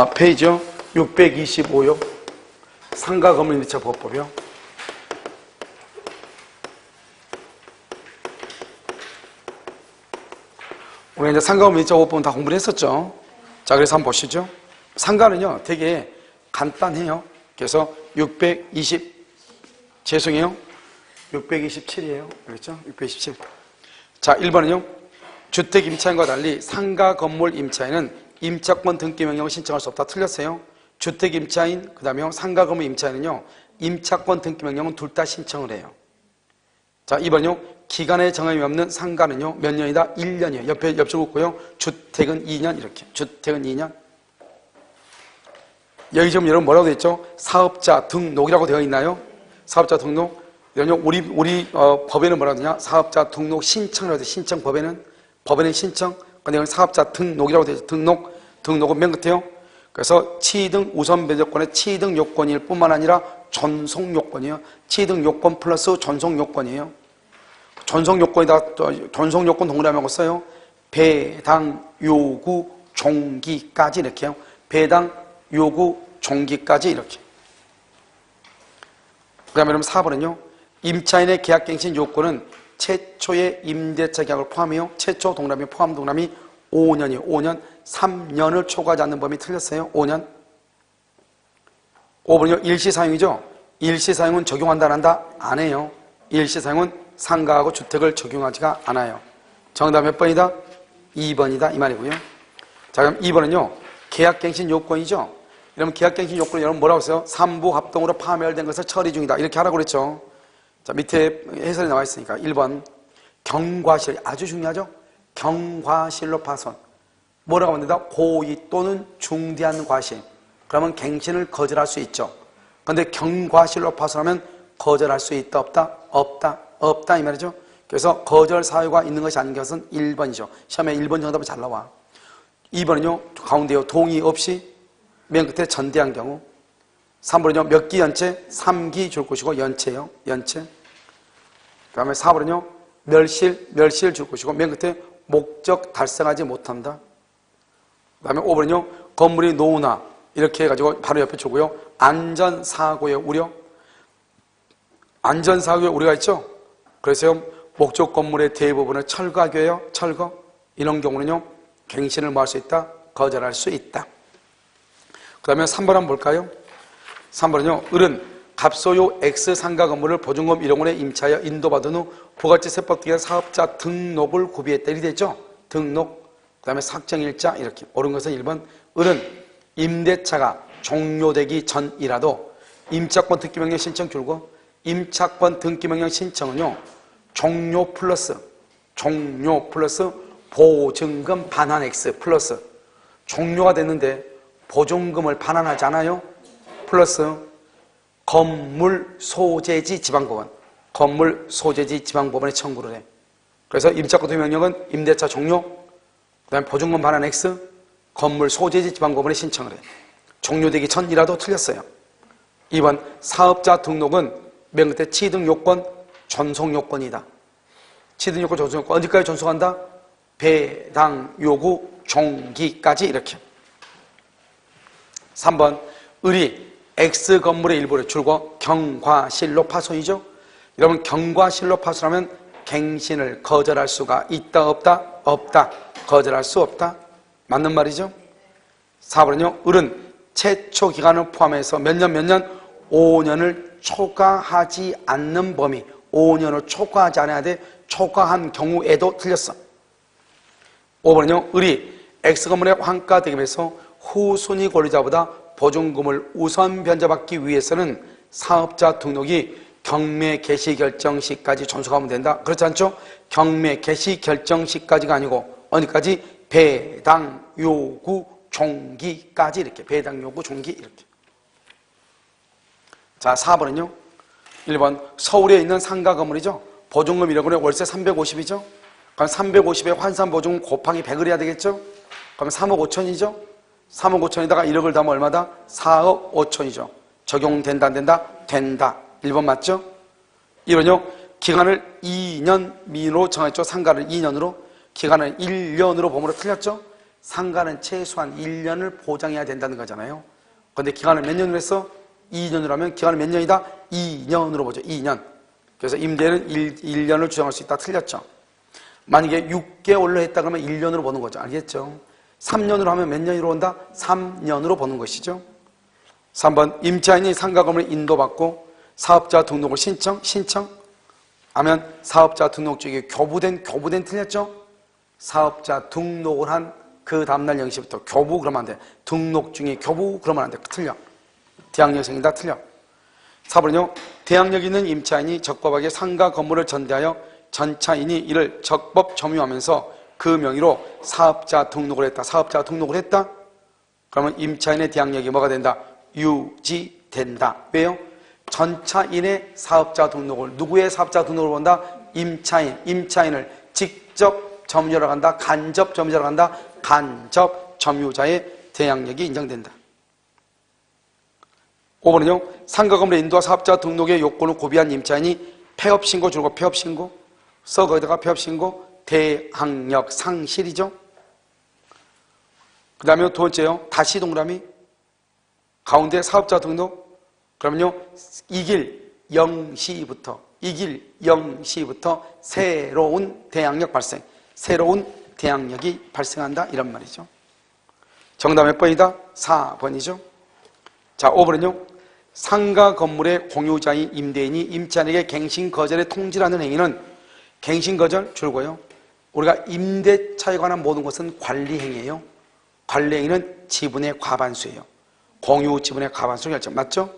페이지요. 625요. 상가 건물 임대차 보호법이요. 우리가 이제 상가 건물 임대차 보호법은 다 공부를 했었죠. 자, 그래서 한번 보시죠. 상가는요, 되게 간단해요. 그래서 627이에요. 그렇죠? 627. 자, 1번은요. 주택 임차인과 달리 상가 건물 임차인은 임차권 등기 명령을 신청할 수 없다. 틀렸어요. 주택 임차인, 그 다음에 상가 건물 임차인은요, 임차권 등기 명령은 둘 다 신청을 해요. 자, 2번은요. 기간에 정함이 없는 상가는요, 몇 년이다? 1년이에요. 옆에 붙고요. 주택은 2년, 이렇게. 주택은 2년. 여기 지금 여러분 뭐라고 되어 있죠? 사업자 등록이라고 되어 있나요? 사업자 등록. 우리 법에는 뭐라고 되냐? 사업자 등록 신청이라고 되어 있어요. 신청 법에는 신청. 근데 여기 사업자 등록이라고 되어 있어요. 등록은 맨 끝에요. 그래서 취등 우선 변제권의 취등 요건일 뿐만 아니라 전속 요건이에요. 취등 요건 플러스 전속 요건이에요. 전속 요건 동그라미하고 써요. 배당 요구 종기까지 이렇게요. 배당 요구 종기까지 이렇게. 그 다음에 여러분 4번은요. 임차인의 계약갱신 요건은 최초의 임대차 계약을 포함해요. 최초 동그라미 포함 동그라미 5년이에요. 5년. 3년을 초과하지 않는 범위 틀렸어요. 5년. 5번은요. 일시사용이죠. 일시사용은 적용한다 안 한다? 안 해요. 일시사용은 상가하고 주택을 적용하지가 않아요. 정답 몇 번이다? 2번이다 이 말이고요. 자, 그럼 2번은요. 계약갱신 요건이죠. 여러분 계약갱신 요건은 여러분 뭐라고 했어요? 3부 합동으로 파멸된 것을 처리 중이다. 이렇게 하라고 그랬죠. 자, 밑에 해설이 나와 있으니까 1번 경과실, 아주 중요하죠. 경과실로 파손. 뭐라고 합니다? 고의 또는 중대한 과실. 그러면 갱신을 거절할 수 있죠. 그런데 경과실로 파손하면 거절할 수 있다 없다? 없다 이 말이죠. 그래서 거절 사유가 있는 것이 아닌 것은 1번이죠. 시험에 1번 정답이 잘 나와. 2번은요. 가운데요. 동의 없이 맨 끝에 전대한 경우. 3번은요. 몇 기 연체? 3기 줄 것이고 연체요. 연체. 그 다음에 4번은요. 멸실 줄 것이고 맨 끝에 목적 달성하지 못한다. 그 다음에 5번은요. 건물이 노후나 이렇게 해가지고 바로 옆에 주고요. 안전사고의 우려. 안전사고의 우려가 있죠. 그래서 목적 건물의 대부분을 철거하게요. 철거. 이런 경우는요. 갱신을 뭐 할 수 있다? 거절할 수 있다. 그 다음에 3번 한번 볼까요? 3번은요. 을은 갑소유 X상가 건물을 보증금 1억 원에 임차하여 인도받은 후 부가치세법 등의 사업자 등록을 구비했다. 이렇게 되죠. 등록. 그 다음에 삭정일자 이렇게. 옳은 것은 1번. 을은 임대차가 종료되기 전이라도 임차권 등기명령 신청 줄고 임차권 등기명령 신청은요. 종료 플러스 보증금 반환 X 플러스 종료가 됐는데 보증금을 반환하지 않아요? 플러스 건물 소재지 지방법원 청구를 해. 그래서 임차권 등기명령은 임대차 종료, 그 다음에 보증금 반환 X, 건물 소재지 지방법원에 신청을 해. 종료되기 전이라도 틀렸어요. 2번 사업자 등록은 맨 끝에 취등 요건, 전속 요건이다. 취등 요건, 전속 요건 언제까지 전속한다? 배당 요구 종기까지 이렇게. 3번 을이 X 건물의 일부를 줄고 경과실로 파손이죠. 여러분 경과실로 파손하면 갱신을 거절할 수가 있다 없다? 없다. 거절할 수 없다. 맞는 말이죠. 4번은요. 을은 최초 기간을 포함해서 몇 년? 5년을 초과하지 않는 범위. 5년을 초과하지 않아야 돼. 초과한 경우에도 틀렸어. 5번은요. 을이 X건물의 환가 대금에서 후순위 권리자보다 보증금을 우선 변제받기 위해서는 사업자 등록이 경매 개시 결정 시까지 전속하면 된다. 그렇지 않죠? 경매 개시 결정 시까지가 아니고 어디까지? 배당 요구 종기까지 이렇게. 배당 요구 종기 이렇게. 자, 4번은요. 1번 서울에 있는 상가 건물이죠. 보증금 1억 원에 월세 350이죠. 그럼 350에 환산 보증금 곱하기 100을 해야 되겠죠. 그럼 3억 5천이죠. 3억 5천에다가 1억을 더하면 얼마다? 4억 5천이죠. 적용된다 안 된다? 된다. 1번 맞죠? 2번요. 기간을 2년 미로 정했죠. 상가를 2년으로. 기간을 1년으로 범으로 틀렸죠. 상가는 최소한 1년을 보장해야 된다는 거잖아요. 그런데 기간을 몇 년으로 했어? 2년으로 하면 기간은 몇 년이다? 2년으로 보죠. 2년. 그래서 임대는 1년을 주장할 수 있다. 틀렸죠. 만약에 6개월로 했다 그러면 1년으로 보는 거죠. 알겠죠? 3년으로 하면 몇 년으로 온다? 3년으로 보는 것이죠. 3번 임차인이 상가 건물을 인도받고 사업자 등록을 신청하면 사업자 등록증이 교부된 틀렸죠? 사업자 등록을 한 그 다음날 0시부터 교부 그러면 안 돼. 등록증이 교부 그러면 안 돼. 틀려. 대항력생이다. 틀려. 4번은요. 대항력 있는 임차인이 적법하게 상가 건물을 전대하여 전차인이 이를 적법 점유하면서 그 명의로 사업자 등록을 했다. 사업자 등록을 했다? 그러면 임차인의 대항력이 뭐가 된다? 유지된다. 왜요? 전차인의 사업자 등록을, 누구의 사업자 등록을 본다? 임차인을 직접 점유자로 간다. 간접 점유자로 간다. 간접 점유자의 대항력이 인정된다. 5번은요. 상가 건물의 인도와 사업자 등록의 요건을 고비한 임차인이 폐업신고 줄고 폐업신고 써 거기다가 폐업신고 대항력 상실이죠. 그 다음에 두 번째요. 다시 동그라미 가운데 사업자 등록 그러면요. 이길 0시부터 새로운 대항력 발생 새로운 대항력이 발생한다 이런 말이죠. 정답 몇 번이다? 4번이죠. 자, 5번은요. 상가 건물의 공유자인 임대인이 임차인에게 갱신 거절의 통지라는 행위는 갱신 거절 줄고요. 우리가 임대차에 관한 모든 것은 관리행위예요. 관리행위는 지분의 과반수예요. 공유 지분의 과반수 결정 맞죠?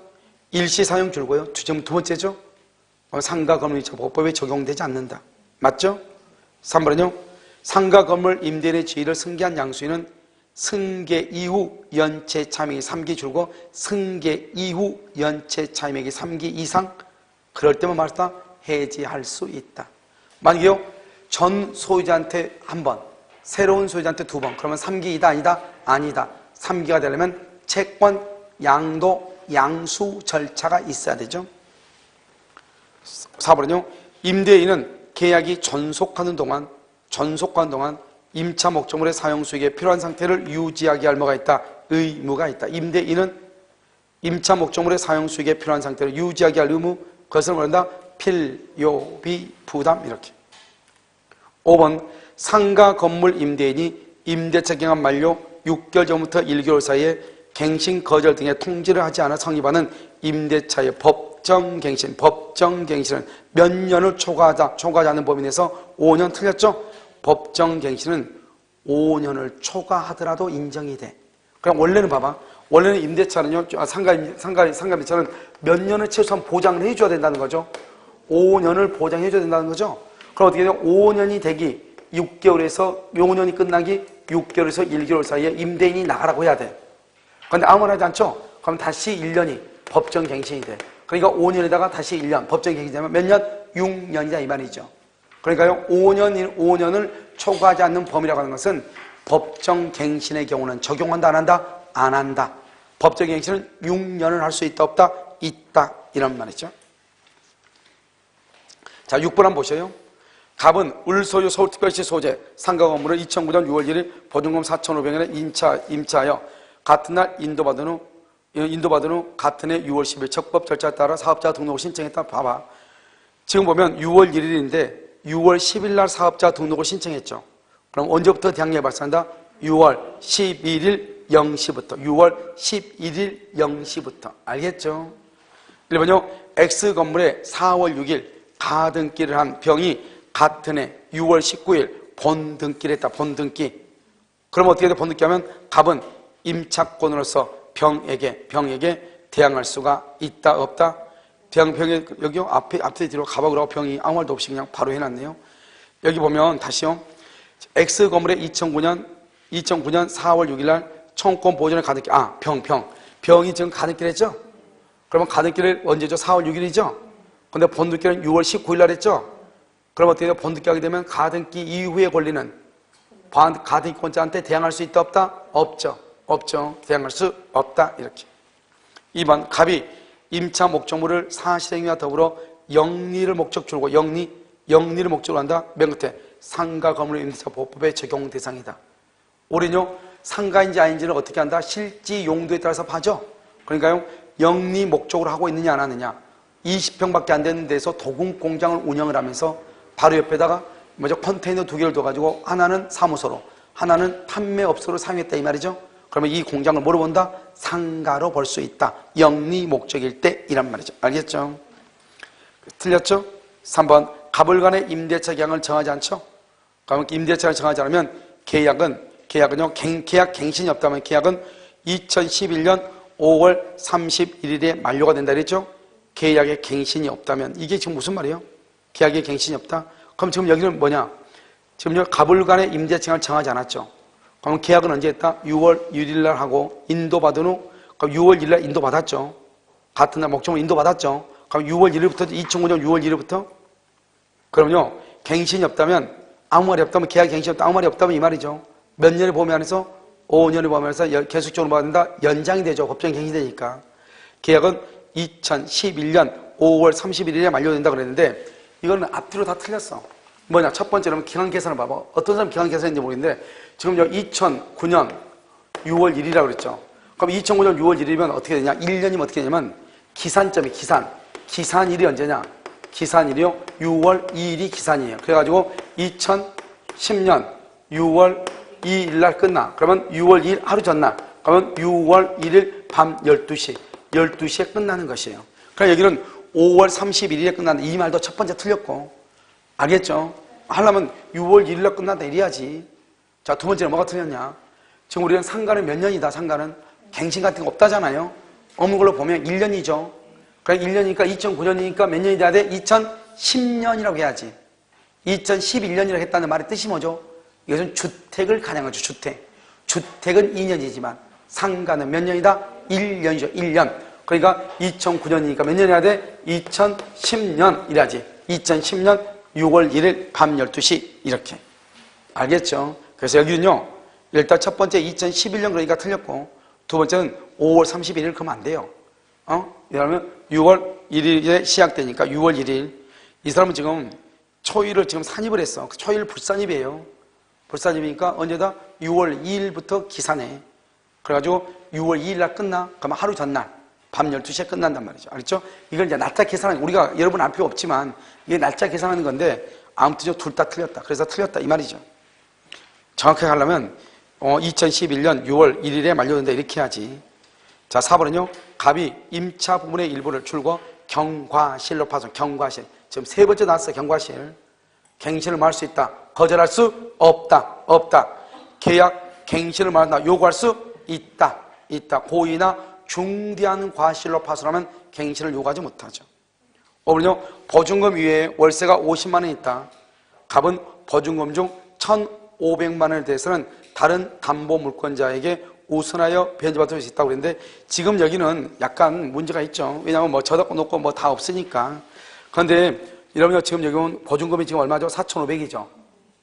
일시 사용 줄고요. 두 번째죠. 상가 건물이자 보호법에 적용되지 않는다. 맞죠? 3번은요. 상가 건물 임대인의 지위를 승계한 양수인은 승계 이후 연체 차임액이 3기 줄고 승계 이후 연체 차임액이 3기 이상 그럴 때만 말했다 해지할 수 있다. 만약에요. 전 소유자한테 한 번, 새로운 소유자한테 두 번 그러면 3기이다 아니다? 아니다. 3기가 되려면 채권, 양도, 양수 절차가 있어야 되죠. 4번은요. 임대인은 계약이 존속하는 동안 임차 목적물의 사용 수익에 필요한 상태를 유지하게 할 뭐가 있다? 의무가 있다. 임대인은 임차 목적물의 사용 수익에 필요한 상태를 유지하게 할 의무 그것을 뭐란다? 필요비 부담 이렇게. 5번 상가 건물 임대인이 임대차 기간 만료 6개월 전부터 1개월 사이에 갱신 거절 등의 통지를 하지 않아 성립하는 임대차의 법정갱신은 몇 년을 초과하지 않는 범위 내에서 5년 틀렸죠? 법정갱신은 5년을 초과하더라도 인정이 돼. 그럼 원래는 봐봐. 원래는 임대차는요, 상가 임대차는 몇 년을 최소한 보장을 해줘야 된다는 거죠. 5년을 보장해줘야 된다는 거죠. 그럼 어떻게 돼요? 5년이 되기 6개월에서 5년이 끝나기 6개월에서 1개월 사이에 임대인이 나가라고 해야 돼. 그런데 아무나 하지 않죠? 그럼 다시 1년이 법정갱신이 돼. 그러니까 5년에다가 다시 1년 법정갱신이 되면 몇 년? 6년이다 이 말이죠. 그러니까요, 5년을 초과하지 않는 범위라고 하는 것은 법정갱신의 경우는 적용한다, 안 한다? 안 한다. 법정갱신은 6년을 할 수 있다, 없다? 있다. 이런 말이죠. 자, 6번 한번 보셔요. 갑은 울소유 서울특별시 소재 상가 건물을 2009년 6월 1일 보증금 4,500원에 임차하여 같은 날 인도받은 후 같은 해 6월 10일 적법 절차에 따라 사업자 등록을 신청했다. 봐봐. 지금 보면 6월 1일인데 6월 10일 날 사업자 등록을 신청했죠. 그럼 언제부터 대항력이 발생한다? 6월 11일 0시부터. 6월 11일 0시부터. 알겠죠? 1번요. X건물에 4월 6일 가등기를 한 병이 같은 해 6월 19일 본등기를 했다. 본등기. 그럼 어떻게 돼? 본등기 하면 갑은 임차권으로서 병에게 대항할 수가 있다, 없다? 병에 여기요 앞에 뒤로 가박으로 병이 아무 말도 없이 그냥 바로 해놨네요. 여기 보면 다시요. X 건물에 2009년 4월 6일 날 청권 보존을 가등기 병이 지금 가등기를 했죠. 그러면 가등기를 언제죠? 4월 6일이죠. 근데 본등기는 6월 19일 날 했죠. 그럼 어떻게 돼요? 본등기 하게 되면 가등기 이후에 권리는 가등기권자한테 대항할 수 있다, 없다? 없죠. 대항할 수 없다. 이렇게. 2번 갑이 임차 목적물을 사실행위와 더불어 영리를 목적 줄고 영리를 목적으로 한다. 맨 끝에 상가 건물 임대차 보호법의 적용 대상이다. 올해는요, 상가인지 아닌지를 어떻게 한다? 실지 용도에 따라서 봐죠. 그러니까요, 영리 목적으로 하고 있느냐 안 하느냐. 20평밖에 안 되는 데서 도금 공장을 운영을 하면서 바로 옆에다가 먼저 컨테이너 2개를 둬가지고 하나는 사무소로, 하나는 판매업소로 사용했다 이 말이죠. 그러면 이 공장을 뭐로 본다? 상가로 볼 수 있다. 영리 목적일 때 이란 말이죠. 알겠죠? 틀렸죠? 3번 갑을 간의 임대차 계약을 정하지 않죠? 그러면 임대차를 정하지 않으면 계약은요, 계약 갱신이 없다면 계약은 2011년 5월 31일에 만료가 된다 그랬죠? 계약의 갱신이 없다면 이게 지금 무슨 말이에요? 계약의 갱신이 없다? 그럼 지금 여기는 뭐냐? 지금요, 갑을 간의 임대차를 정하지 않았죠? 그럼 계약은 언제 했다? 6월 1일 날 하고 인도받은 후 그럼 6월 1일 날 인도받았죠? 같은 날 목적으로 인도받았죠? 그럼 6월 1일부터 2009년 6월 1일부터 그럼요, 갱신이 없다면 아무 말이 없다면 계약 갱신이 없다 아무 말이 없다면 이 말이죠. 몇 년을 보면서 5년을 보면서 계속적으로 받는다 연장이 되죠. 법정 갱신되니까. 계약은 2011년 5월 31일에 만료된다 그랬는데 이거는 앞뒤로 다 틀렸어. 뭐냐? 첫 번째로는 기간 계산을 봐봐. 어떤 사람 기간 계산인지 모르겠는데 지금 2009년 6월 1일이라고 그랬죠. 그럼 2009년 6월 1일이면 어떻게 되냐? 1년이면 어떻게 되냐면 기산점이 기산일이 언제냐? 기산일이요. 6월 2일이 기산이에요. 그래가지고 2010년 6월 2일 날 끝나. 그러면 6월 2일 하루 전날. 그러면 6월 1일 밤 12시에 끝나는 것이에요. 그러니까 여기는 5월 31일에 끝난다. 이 말도 첫 번째 틀렸고. 알겠죠? 하려면 6월 1일 날 끝난다 이래야지. 자, 두 번째는 뭐가 틀렸냐? 지금 우리는 상가는 몇 년이다, 상가는? 갱신 같은 거 없다잖아요. 없는 걸로 보면 1년이죠. 그러니까 1년이니까 2009년이니까 몇 년이 돼야 돼? 2010년이라고 해야지. 2011년이라고 했다는 말의 뜻이 뭐죠? 이것은 주택을 가정하죠, 주택. 주택은 2년이지만 상가는 몇 년이다? 1년이죠, 1년. 그러니까 2009년이니까 몇 년 해야 돼? 2010년 이래야지. 2010년 6월 1일 밤 12시 이렇게. 알겠죠? 그래서 여기는요, 일단 첫 번째 2011년 그러니까 틀렸고 두 번째는 5월 31일 그러면 안 돼요. 왜냐하면 6월 1일에 시작되니까 6월 1일. 이 사람은 지금 초일을 지금 산입을 했어. 초일 불산입이에요. 불산입이니까 언제다? 6월 2일부터 기산해. 그래가지고 6월 2일 날 끝나. 그러면 하루 전날 밤 12시에 끝난단 말이죠. 알겠죠? 이걸 이제 날짜 계산하는, 우리가 여러분 알 필요 없지만 이게 날짜 계산하는 건데 아무튼 둘 다 틀렸다. 그래서 틀렸다 이 말이죠. 정확하게 하려면 2011년 6월 1일에 만료된다 이렇게 해야지. 자, 4번은요. 갑이 임차 부분의 일부를 출고 경과실로 파손. 경과실. 지금 세 번째 나왔어. 경과실. 갱신을 말할 수 있다. 거절할 수 없다. 계약 갱신을 말한다. 요구할 수 있다. 고의나 중대한 과실로 파손하면 갱신을 요구하지 못하죠. 5번은요. 보증금 위에 월세가 50만 원 있다. 갑은 보증금 중 1,500만 원에 대해서는 다른 담보 물권자에게 우선하여 변제받을 수 있다고 그랬는데 지금 여기는 약간 문제가 있죠. 왜냐하면 뭐 저작권 놓고 뭐 다 없으니까. 그런데 여러분요, 지금 여기 온 보증금이 지금 얼마죠? 4,500이죠.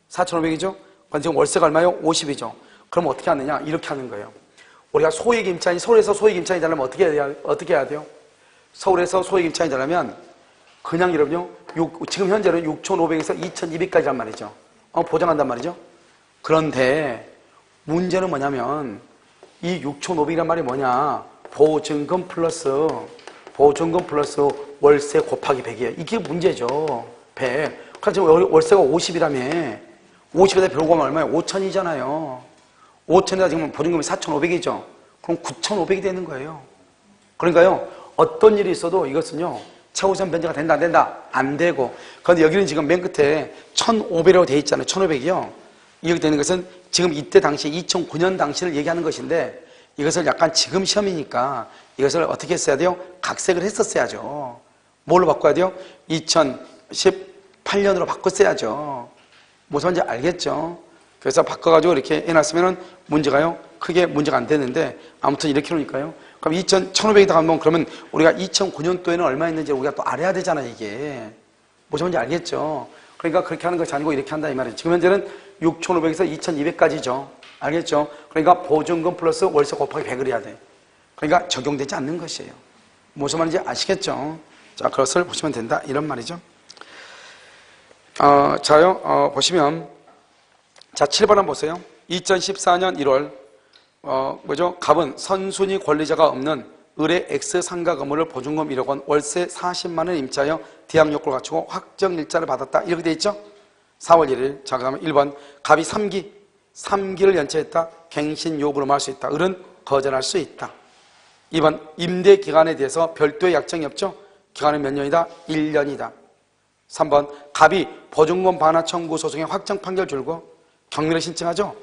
4,500이죠? 그럼 지금 월세가 얼마요? 50이죠. 그럼 어떻게 하느냐? 이렇게 하는 거예요. 우리가 소액 임차인, 서울에서 소액 임차인이 되려면 어떻게 해야 돼요? 서울에서 소액 임차인이 되려면 그냥 여러분요, 지금 현재는 6,500에서 2,200까지란 말이죠. 보장한단 말이죠. 그런데 문제는 뭐냐면 이 6,500이란 말이 뭐냐? 보증금 플러스 월세 곱하기 100이에요. 이게 문제죠. 100. 그럼 지금 월세가 50이라며. 50에다 100 하면 얼마예요? 5,000이잖아요. 5,000에다 지금 보증금이 4,500이죠. 그럼 9,500이 되는 거예요. 그러니까요, 어떤 일이 있어도 이것은요, 최우선 변제가 된다, 안 된다? 안 되고. 그런데 여기는 지금 맨 끝에 1,500이라고 돼 있잖아요. 1,500이요. 이렇게 되는 것은 지금 이때 당시 2009년 당시를 얘기하는 것인데 이것을 약간 지금 시험이니까 이것을 어떻게 했어야 돼요? 각색을 했었어야죠. 뭘로 바꿔야 돼요? 2018년으로 바꿨어야죠. 무슨 말인지 알겠죠? 그래서 바꿔가지고 이렇게 해놨으면 문제가요, 크게 문제가 안 되는데 아무튼 이렇게 놓으니까요. 그럼 1,500이다 하면 그러면 우리가 2009년도에는 얼마 있는지 우리가 또 알아야 되잖아요, 이게. 무슨 말인지 알겠죠? 그러니까 그렇게 하는 것이 아니고 이렇게 한다 이 말이에요. 지금 현재는 6,500에서 2,200까지죠. 알겠죠? 그러니까 보증금 플러스 월세 곱하기 100을 해야 돼. 그러니까 적용되지 않는 것이에요. 무슨 말인지 아시겠죠? 자, 그것을 보시면 된다 이런 말이죠. 자요, 보시면 자, 7번 한번 보세요. 2014년 1월 갑은 선순위 권리자가 없는 을의 X 상가 건물을 보증금 1억 원, 월세 40만 원 임차하여 대항 요건을 갖추고 확정 일자를 받았다. 이렇게 돼 있죠? 4월 1일. 자, 그다음에 1번 갑이 3기를 연체했다. 갱신 요구를 할 수 있다. 을은 거절할 수 있다. 2번 임대 기간에 대해서 별도의 약정이 없죠? 기간은 몇 년이다? 1년이다. 3번 갑이 보증금 반환 청구 소송에 확정 판결 줄고 경매를 신청하죠?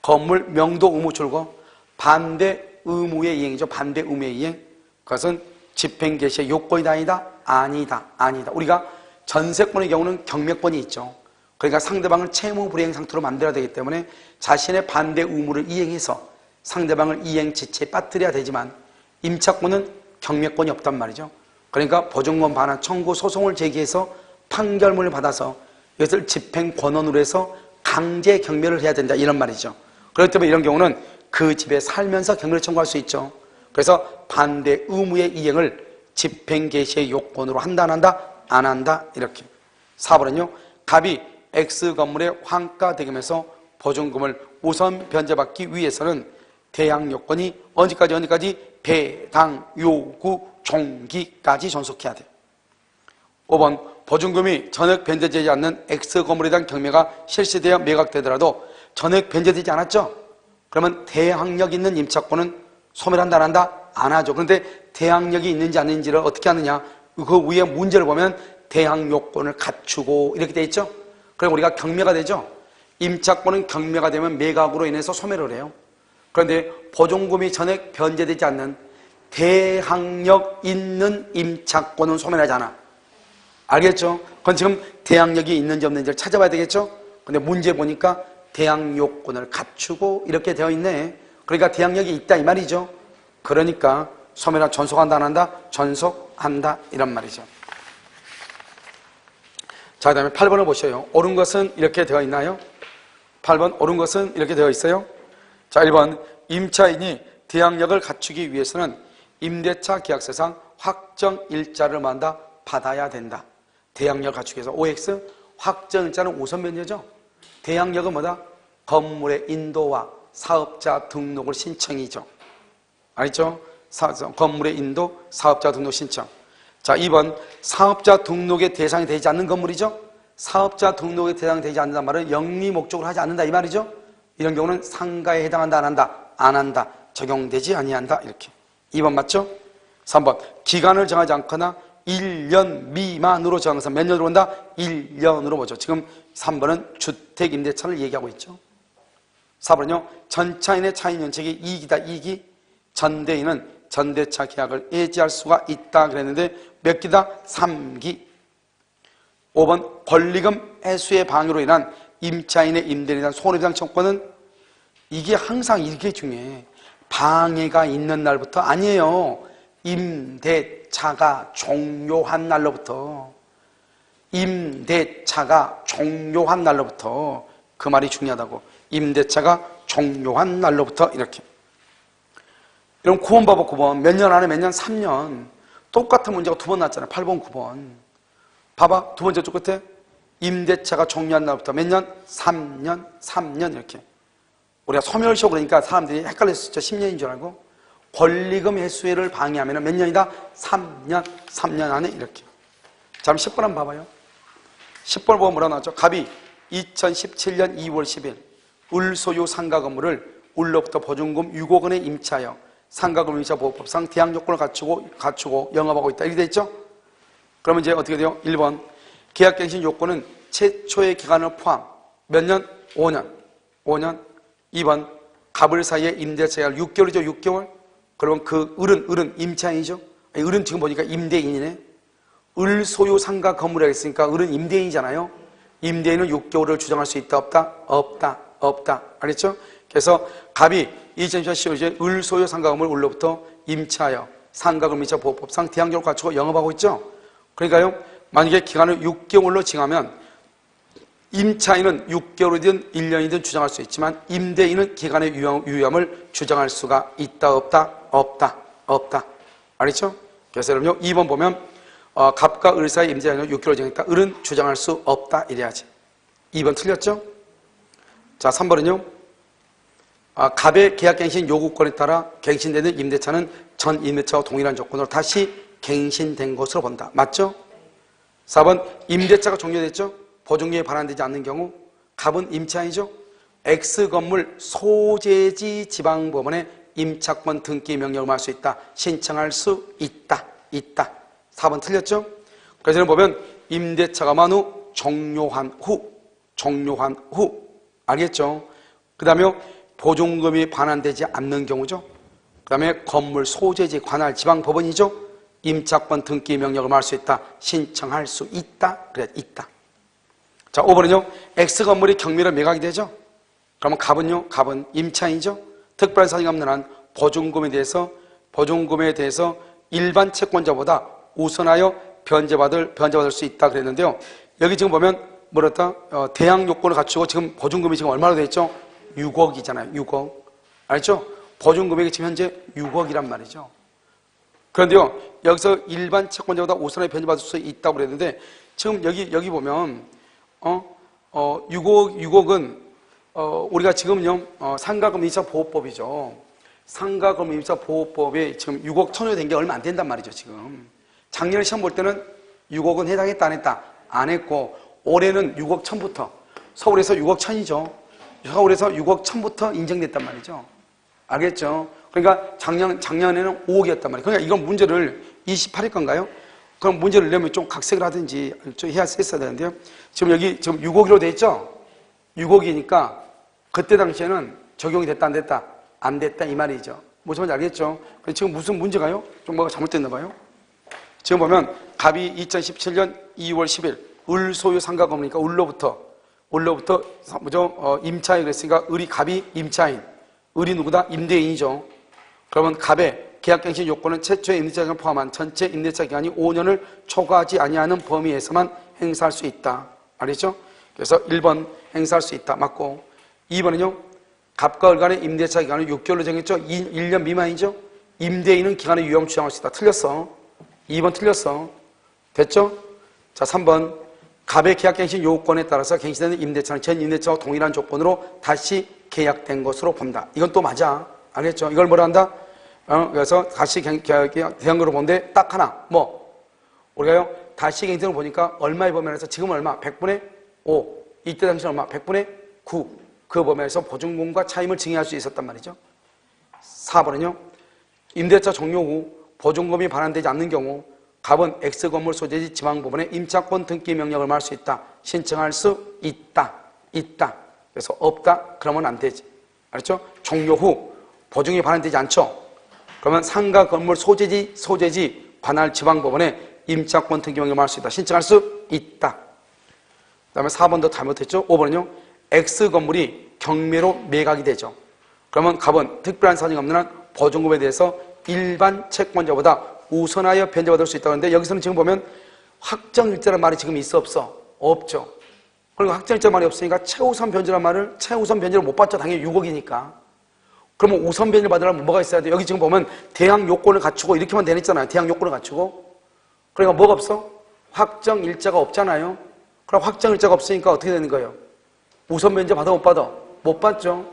건물 명도 의무 줄고 반대 의무의 이행이죠. 반대 의무의 이행. 그것은 집행 개시의 요건이다 아니다? 아니다. 아니다. 우리가 전세권의 경우는 경매권이 있죠. 그러니까 상대방을 채무 불이행 상태로 만들어야 되기 때문에 자신의 반대 의무를 이행해서 상대방을 이행 지체에 빠뜨려야 되지만 임차권은 경매권이 없단 말이죠. 그러니까 보증금 반환 청구 소송을 제기해서 판결문을 받아서 이것을 집행 권한으로 해서 강제 경매를 해야 된다 이런 말이죠. 그렇기 때문에 이런 경우는 그 집에 살면서 경매를 청구할 수 있죠. 그래서 반대 의무의 이행을 집행 개시의 요건으로 한다 안 한다? 안 한다 이렇게. 4번은요. 갑이 X 건물의 환가 대금에서 보증금을 우선 변제받기 위해서는 대항 요건이 언제까지 배당 요구 종기까지 존속해야 돼. 5번 보증금이 전액 변제되지 않는 X 건물에 대한 경매가 실시되어 매각되더라도 전액 변제되지 않았죠? 그러면 대항력 있는 임차권은 소멸한다 안 한다? 안 하죠. 그런데 대항력이 있는지 안 있는지를 어떻게 하느냐? 그 위에 문제를 보면 대항 요건을 갖추고 이렇게 돼 있죠? 그럼 우리가 경매가 되죠? 임차권은 경매가 되면 매각으로 인해서 소멸을 해요. 그런데 보증금이 전액 변제되지 않는 대항력 있는 임차권은 소멸하지 않아. 알겠죠? 그건 지금 대항력이 있는지 없는지를 찾아봐야 되겠죠? 근데 문제 보니까 대항 요건을 갖추고 이렇게 되어 있네. 그러니까 대항력이 있다 이 말이죠. 그러니까 소멸한 존속한다 안 한다? 존속한다 이런 말이죠. 자, 그 다음에 8번을 보셔요. 옳은 것은 이렇게 되어 있나요? 8번 옳은 것은 이렇게 되어 있어요. 자, 1번 임차인이 대항력을 갖추기 위해서는 임대차 계약서상 확정 일자를 받아야 된다. 대항력을 갖추기 위해서 OX 확정 일자는 우선 변제죠. 대항력은 뭐다? 건물의 인도와 사업자 등록을 신청이죠. 알겠죠? 건물의 인도, 사업자 등록 신청. 자, 2번 사업자 등록의 대상이 되지 않는 건물이죠. 사업자 등록의 대상이 되지 않는다는 말은 영리 목적으로 하지 않는다 이 말이죠. 이런 경우는 상가에 해당한다 안 한다? 안 한다. 적용되지 아니한다 이렇게. 2번 맞죠? 3번 기간을 정하지 않거나 1년 미만으로 정해서 몇 년으로 본다? 1년으로 보죠. 지금 3번은 주택임대차를 얘기하고 있죠. 4번은요. 전차인의 차인연책이 2기다 2기. 전대인은 전대차 계약을 해지할 수가 있다 그랬는데 몇 기다? 3기. 5번 권리금 해수의 방해로 인한 임차인의 임대인에 대한 손해배상 청구권은 이게 항상 이게 중요해. 방해가 있는 날부터 아니에요. 임대차가 종료한 날로부터. 임대차가 종료한 날로부터. 그 말이 중요하다고. 임대차가 종료한 날로부터 이렇게. 그럼 9번 봐봐. 9번 몇 년 안에 몇 년? 3년. 똑같은 문제가 2번 나왔잖아요. 8번 9번 봐봐. 두 번째 쪽 끝에 임대차가 종료한 날부터 몇 년? 3년 이렇게. 우리가 소멸시효 그러니까 사람들이 헷갈렸을 때 10년인 줄 알고 권리금 회수를 방해하면 몇 년이다? 3년 안에 이렇게. 자, 그럼 10번 한번 봐봐요. 10번 보면 뭐라 나왔죠? 갑이 2017년 2월 10일 을 소유 상가 건물을 을로부터 보증금 6억 원에 임차하여 상가금 임차 보호법상 대항 요건을 갖추고 영업하고 있다. 이렇게 돼 있죠? 그러면 이제 어떻게 돼요? 1번 계약갱신 요건은 최초의 기간을 포함 몇 년? 5년. 2번 갑을 사이에 임대차 기간 6개월이죠. 6개월. 그러면 그 을은 임차인이죠. 을은 지금 보니까 임대인이네. 을 소유 상가 건물이라고 했으니까 을은 임대인이잖아요. 임대인은 6개월을 주장할 수 있다 없다? 없다. 알겠죠? 그래서 갑이 2014년 10월 을 소유 상가 건물 을로부터 임차하여 상가금 임차 보호법상 대항력을 갖추고 영업하고 있죠. 그러니까요, 만약에 기간을 6개월로 정하면 임차인은 6개월이든 1년이든 주장할 수 있지만 임대인은 기간의 유효함을 주장할 수가 있다 없다. 알겠죠? 그래서 여러분요 2번 보면 갑과 을 사이 임대인은 6개월 정했다. 을은 주장할 수 없다 이래야지. 2번 틀렸죠? 자, 3번은요 갑의 계약갱신 요구권에 따라 갱신되는 임대차는 전 임대차와 동일한 조건으로 다시 갱신된 것으로 본다. 맞죠? 4번 임대차가 종료됐죠? 보증금이 반환되지 않는 경우 갑은 임차인이죠? X건물 소재지 지방법원에 임차권 등기 명령을 할 수 있다. 신청할 수 있다. 4번 틀렸죠? 그래서 보면 임대차가 만후 종료한 후 알겠죠? 그 다음에 보증금이 반환되지 않는 경우죠. 그 다음에 건물 소재지 관할 지방법원이죠. 임차권 등기 명령을 할 수 있다. 신청할 수 있다. 그래 있다. 자 5번은요. X건물이 경매로 매각이 되죠. 그러면 갑은 임차인이죠. 특별한 사정이 없는 한 보증금에 대해서 일반 채권자보다 우선하여 변제받을 수 있다 그랬는데요. 여기 지금 보면 뭐랬다? 대항 요건을 갖추고 지금 보증금이 지금 얼마나 돼 있죠? 6억이잖아요. 6억. 알죠? 보증 금액이 지금 현재 6억이란 말이죠. 그런데요, 여기서 일반 채권자보다 우선하여 변제받을 수 있다고 그랬는데, 지금 여기 보면, 6억은, 우리가 지금요, 상가금 임차 보호법이죠. 상가금 임차 보호법에 지금 6억 천원이 된 게 얼마 안 된단 말이죠, 지금. 작년에 시험 볼 때는 6억은 해당했다, 안 했다? 안 했고, 올해는 6억 천부터, 서울에서 6억 천이죠. 서울에서 6억 천부터 인정됐단 말이죠. 알겠죠? 그러니까 작년에는 5억이었단 말이에요. 그러니까 이건 문제를 28일 건가요? 그럼 문제를 내면 좀 각색을 하든지 좀 했어야 되는데요. 지금 여기 지금 6억으로 돼 있죠? 6억이니까 그때 당시에는 적용이 됐다 안 됐다? 안 됐다 이 말이죠. 무슨 말인지 알겠죠? 지금 무슨 문제가요? 좀 뭐가 잘못됐나 봐요. 지금 보면 갑이 2017년 2월 10일 을 소유 상가 건물이니까 을로부터 임차인 그랬으니까 갑이 임차인, 을이 누구다? 임대인이죠. 그러면 갑의 계약갱신 요건은 최초의 임대차 기간을 포함한 전체 임대차 기간이 5년을 초과하지 아니하는 범위에서만 행사할 수 있다. 알겠죠? 그래서 1번 행사할 수 있다. 맞고 2번은요. 갑과 을 간의 임대차 기간을 6개월로 정했죠. 1년 미만이죠. 임대인은 기간의 유효함을 주장할 수 있다. 틀렸어. 2번 틀렸어. 됐죠? 자 3번 갑의 계약갱신 요건에 따라서 갱신되는 임대차는 전 임대차와 동일한 조건으로 다시 계약된 것으로 본다. 이건 또 맞아. 알겠죠? 이걸 뭐라 한다? 그래서 다시 계약된 거로 보는데 딱 하나. 우리가요, 다시 갱신을 보니까 얼마의 범위에서 지금 얼마? 100분의 5. 이때 당시 얼마? 100분의 9. 그 범위에서 보증금과 차임을 증여할 수 있었단 말이죠. 4번은요, 임대차 종료 후 보증금이 반환되지 않는 경우 갑은 X건물 소재지 지방법원에 임차권 등기 명령을 할 수 있다. 신청할 수 있다. 그래서 없다? 그러면 안 되지. 알았죠? 종료 후 보증이 반환되지 않죠? 그러면 상가 건물 소재지 관할 지방법원에 임차권 등기 명령을 할 수 있다. 신청할 수 있다. 그 다음에 4번도 잘못했죠? 5번은요. X건물이 경매로 매각이 되죠. 그러면 갑은 특별한 사정이 없는 한 보증금에 대해서 일반 채권자보다 우선하여 변제받을 수 있다고 하는데 여기서는 지금 보면 확정일자라는 말이 지금 있어 없어? 없죠. 그리고 확정일자 말이 없으니까 최우선 변제를 못 받죠. 당연히 6억이니까. 그러면 우선 변제를 받으려면 뭐가 있어야 돼? 여기 지금 보면 대항 요건을 갖추고 이렇게만 되냈잖아요. 대항 요건을 갖추고. 그러니까 뭐가 없어? 확정일자가 없잖아요. 그럼 확정일자가 없으니까 어떻게 되는 거예요? 우선 변제 받아 못 받아? 못 받죠.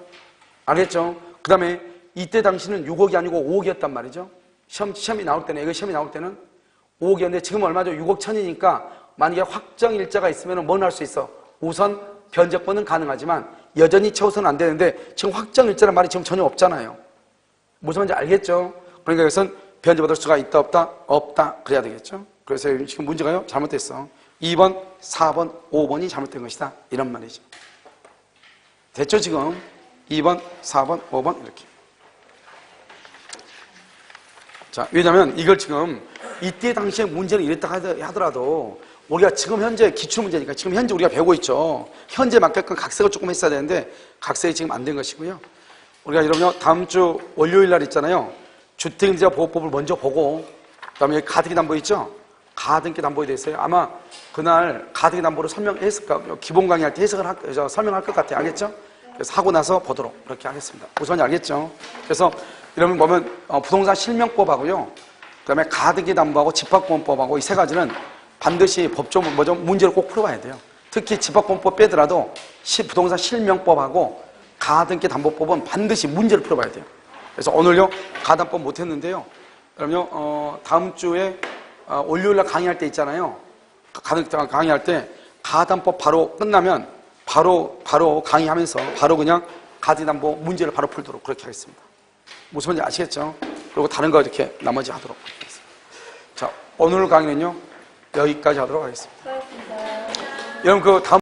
알겠죠? 그 다음에 이때 당시는 6억이 아니고 5억이었단 말이죠. 시험이 나올 때는, 이거 시험이 나올 때는 5억이었는데 지금 얼마죠? 6억 천이니까 만약에 확정일자가 있으면 뭘 할 수 있어? 우선 변제권은 가능하지만 여전히 최우선은 안 되는데 지금 확정일자라는 말이 지금 전혀 없잖아요. 무슨 말인지 알겠죠? 그러니까 여기서는 변제받을 수가 있다 없다? 없다. 그래야 되겠죠? 그래서 지금 문제가요? 잘못됐어. 2번, 4번, 5번이 잘못된 것이다. 이런 말이죠. 됐죠 지금? 2번, 4번, 5번 이렇게. 자, 왜냐면 이걸 지금 이때 당시에 문제는 이랬다 하더라도 우리가 지금 현재 기출문제니까 지금 현재 우리가 배우고 있죠. 현재 맞게끔 각색을 조금 했어야 되는데 각색이 지금 안 된 것이고요. 우리가 여러분 다음 주 월요일 날 있잖아요. 주택임대차 보호법을 먼저 보고 그다음에 여기 가등기 담보 있죠. 가등기 담보에 대해서요. 아마 그날 가등기 담보를 설명했을까 기본 강의할 때 설명할 것 같아요. 알겠죠? 그래서 하고 나서 보도록 그렇게 하겠습니다. 우선 알겠죠? 그래서 여러분 보면 부동산 실명법하고요. 그다음에 가등기 담보하고 집합금원법하고 이 세 가지는 반드시 문제를 꼭 풀어봐야 돼요. 특히 집합금원법 빼더라도 부동산 실명법하고 가등기 담보법은 반드시 문제를 풀어봐야 돼요. 그래서 오늘요 가담법 못했는데요. 그럼요 다음 주에 월요일날 강의할 때 있잖아요. 가등기 강의할 때 가담법 바로 끝나면 바로 강의하면서 바로 그냥 가등기 담보 문제를 바로 풀도록 그렇게 하겠습니다. 무슨 말인지 아시겠죠? 그리고 다른 거 이렇게 나머지 하도록 하겠습니다. 자, 오늘 강의는요 여기까지 하도록 하겠습니다. 여러분 그 다음